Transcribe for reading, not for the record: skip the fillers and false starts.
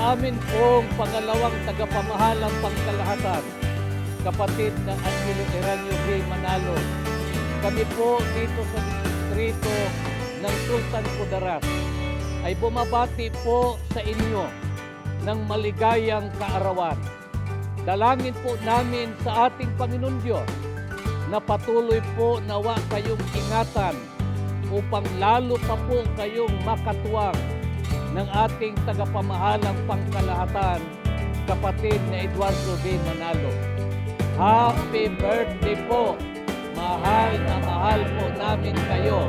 sa amin pong pangalawang tagapamahalang pangkalahatan, kapatid na Angelo Eranio B. Manalo. Kami po dito sa distrito ng Sultan Kudarat ay bumabati po sa inyo ng maligayang kaarawan. Dalangin po namin sa ating Panginoon Diyos na patuloy po nawa kayong ingatan upang lalo pa po kayong makatuwang ng ating tagapamahalang pangkalahatan, kapatid na Eduardo B. Manalo. Happy birthday po! Mahal na mahal po namin kayo.